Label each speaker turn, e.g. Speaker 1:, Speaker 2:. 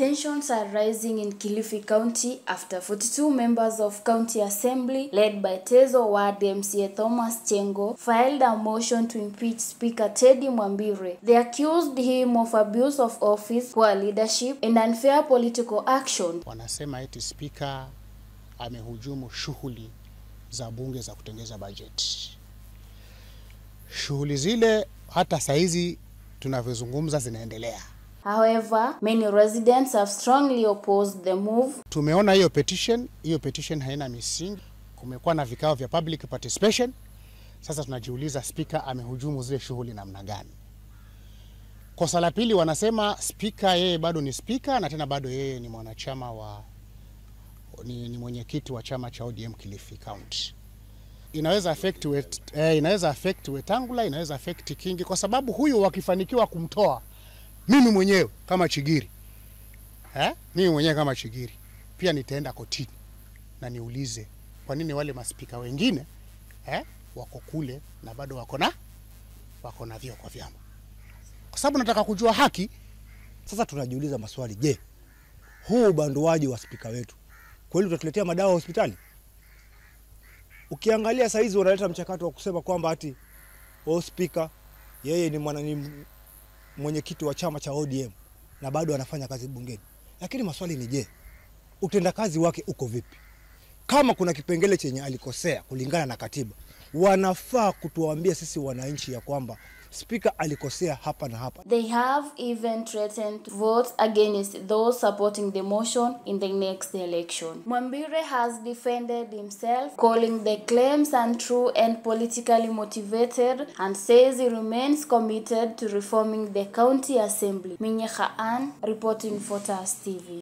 Speaker 1: Tensions are rising in Kilifi County after 42 members of County Assembly, led by Tezo Ward MCA Thomas Chengo, filed a motion to impeach Speaker Teddy Mwambire. They accused him of abuse of office, poor leadership, and unfair political action.
Speaker 2: Wanasema eti Speaker amehujumu shughuli za bunge za kutengeza budget. Shughuli zile hata saizi tunavyozungumza zinaendelea.
Speaker 1: However, many residents have strongly opposed the move.
Speaker 2: Tumeona hiyo petition haina misingi. Kumekuwa na vikao vya public participation. Sasa tunajiuliza Speaker amehujumu zile shughuli namna gani? Kosa la pili wanasema Speaker yeye bado ni Speaker na tena bado yeye ni mwanachama ni mwenyekiti wa chama cha ODM Kilifi County. Inaweza affect Wetangula, inaweza affect Kingi kwa sababu huyu wakifanikiwa kumtoa mimi mwenyewe kama Chigiri. Mimi mwenyewe kama Chigiri pia nitaenda kotini na niulize kwa nini wale maspika wengine wako kule na bado wako na vyo kwa vyama. Kwa sababu nataka kujua haki.
Speaker 3: Sasa tunajiuliza maswali, je, huu ubanduaji wa spika wetu kweli utatuletea madawa hospitali? Ukiangalia saizi wanaleta mchakato wa kusema kwamba ati speaker yeye ni mwenyekiti wa chama cha ODM na bado anafanya kazi bungeni. Lakini maswali ni je, utendakazi wake uko vipi? Kama kuna kipengele chenye alikosea kulingana na katiba, wanafaa kutuambia sisi wananchi ya kwamba Speaker alikosea hapa na hapa.
Speaker 1: They have even threatened to vote against those supporting the motion in the next election. Mwambire has defended himself, calling the claims untrue and politically motivated, and says he remains committed to reforming the county assembly. Minye Khaan, reporting for TAS TV.